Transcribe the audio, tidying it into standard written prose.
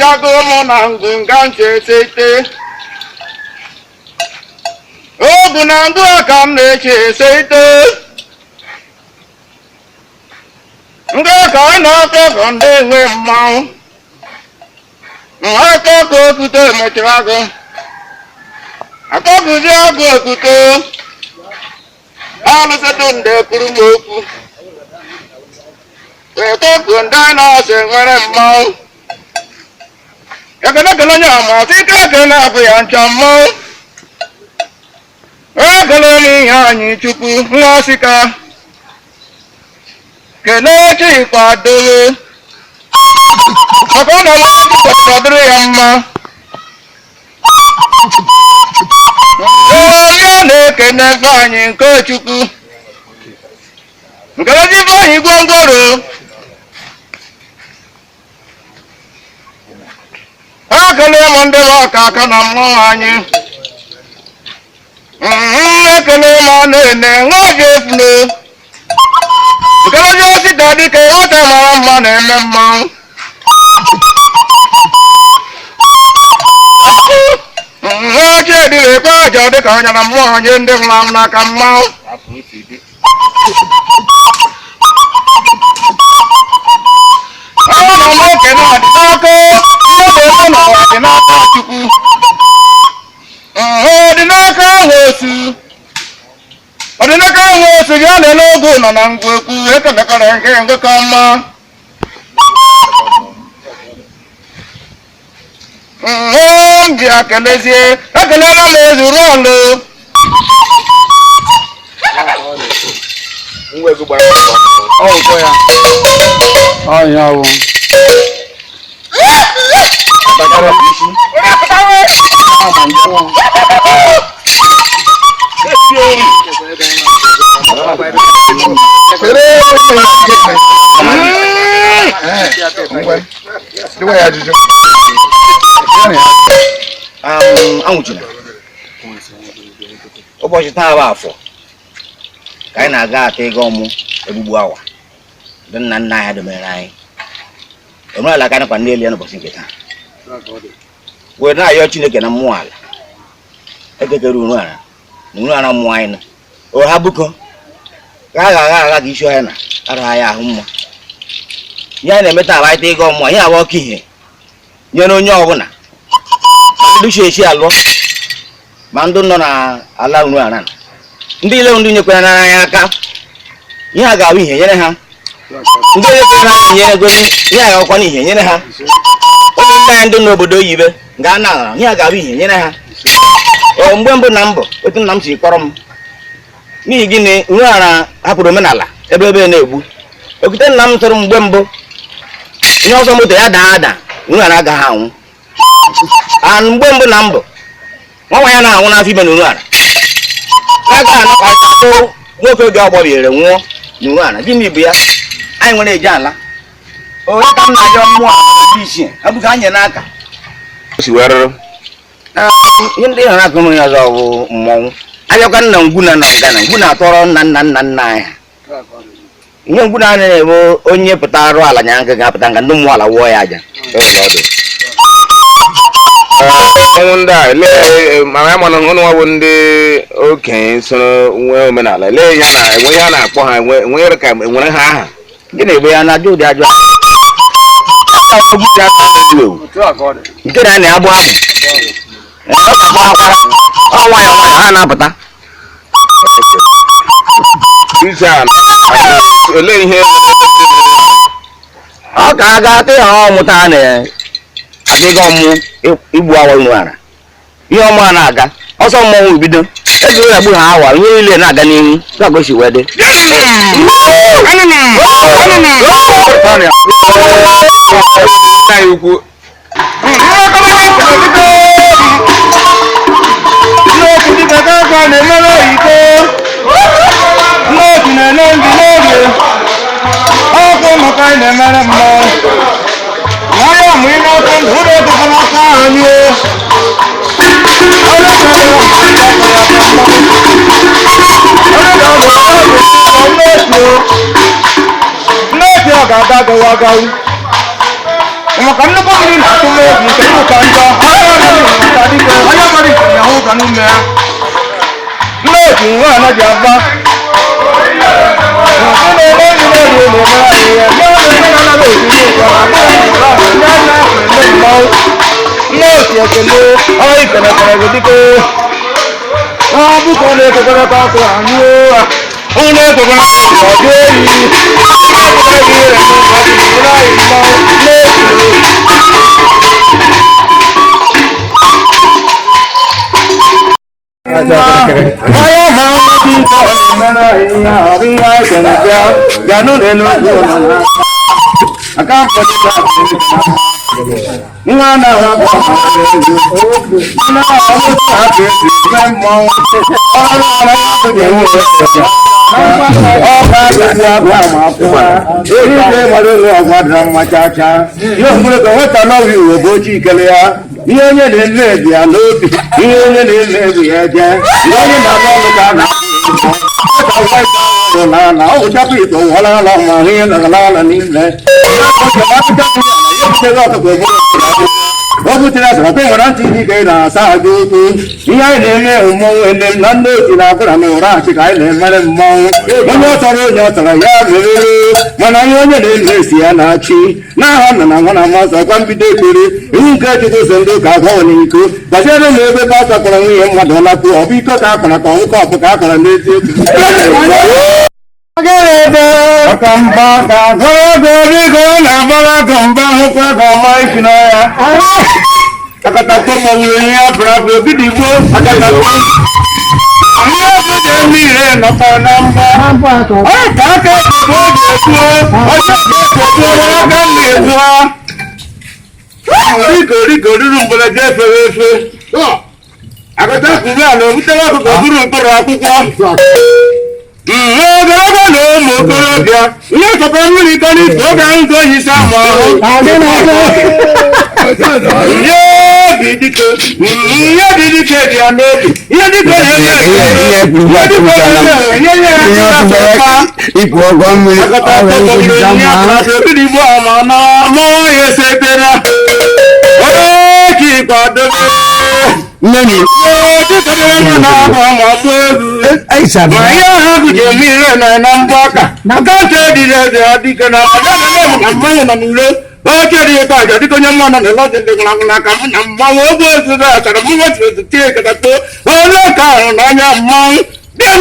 chago mona ngunganche sete. Ogunangu akamneche sete. Nga kana ka konde we mau. Nga ko kute metrago. Ako kuja go kute. Ala sa tunde kurungoku. Eko kunda na se ngare mau. Yakana kana nyama tika kana kuyanchamo. Ekaloni hani chupu ngasika. Kelechi kwado. Akona lati kwado yamma. Yane kene fanyi nkochuku. Nkelechi fanyi gwongworo. Akele monde waka kana mwanyi. Ekele manene ngajefno. Nkelechi ositadi ke ote mama neme mma. Chedi le kwa jode kanya na mwanyi ndi mlamna kama. Awa na moke na dinako. Dinaka chuku. Dinaka wosu. Dinaka wosu yale logo na nangweku ekele kare nge kama. Mbia kelezie ekele na mezurolo. Ngwe gba. Oh ko ya. Oh ya wo. Bakara bishi. Ụbọchị taa bụ afọ ka anyị na-aga ata ego ọmụ egbugbu awa dị nna nna anyị domere anyị omenala ka nakwa ndị eli ya n'ụbọchị nke taa wee na-ayọ Chineke na mmụọ ala ekekere Urualla na Urualla mmụọ anyị o ha buko ka a ga-agha ka isi ọhịa na ara ya ahụ mma ihe anyị na-eme taa bụ anyị ta ego ọmụ ihe abụ ọkụ ihe nyere onye ọbụla ndị esi alụọ ma ndị nọ n'ala Urualla ndị ile ndị nyekwara n'anya aka ihe a ga-abụ ihe nyere ha ndị nyekwara n'anya nyere gozi ihe a ga-akwa n'ihe nyere ha ụmụ ndị anyị ndị n'obodo oyibe ga na ihe a ga-abụ ihe nyere ha mgbe mbụ na mbụ otu nna m si kpọrọ m n'ihi gịnị Urualla hapụrụ omenala ebe na-egbu okute nna m tụrụ mgbe mbụ ihe ọsọ moto ya daa ada Urualla agaghị anwụ mgbe mbụ na mbụ nwa ya na-anwụ n'afọ ime na Urualla aga anakọta nwoke oge ọgbọbiere nwụọ na Urualla gịnị bụ ya anyị nwere eje ala onye ka m na-ajọ mmụọ dị iche abụghị anyị n'aka ihe ndị hụrụ aka ụmụ ya ọzọ bụ mmọnwụ abịakwa nna ngwuna na ngana ngwuna atọrọ nna anyị ihe ngwuna a na-ebe onye pụta arụ ala nya nke ga-apụta nga ndị mmụọ ala wụọ ya aja ọnwụ ndị a ma ya mana ọnụ ọbụ ndị okenye soro nwee omenala lee ya na enwe ihe a na-akpọ ha enwere ka enwere ha aha nke na-egbe ya na ajọ ụdị ajọ nke na na-agbụ ahụ ọnwa ya ha na-apụta olee ihe ọ ka a ga-ata ya ọmụta ha na-ata ego ọmụ igbu awa Urualla ihe ọma na-aga ọsọ mmọnwụ bido ego ya gbu ha awa ihe niile na-aga n'ihu na-agosi wee dị Makan ko rin ato mo mo kan ka. Tadi ko haya mari ya ho kanu me. Le kuwa na jaba. Ogwutiriasara pe wara ti ke na sa ju tu iya ne mo ne nando ti na bra me ora ti kai ne mare mo mo toro yo tara ya me mana yo ne si na chi na ha na na ma sa kwam bi de kuri inga ti to sendo ka ko ni ku ba se ne be ba sa ko ni ma do na ku obi ko ka na ko ko ka ka ne ti Kamba ka gori go na bala kamba ko ko mai kinaya akata ko mo ya bravo bidigo akata ko anya ko de mi re na pa namba to ka ka ko de ko aja ko ko ra ka le ko gori rumbola je fe akata ku na no mutawa ko guru ko ra ku ko Nani? Ai sabe. Maya kuje mire na nambaka. Nakante dire adika na amanya na nule. Baca dia ka jadi ko nyamma na lo jende ngana kamu nyamma wo bo sudah cara mu wo tie kata to. Wala ka na nyamma. Dia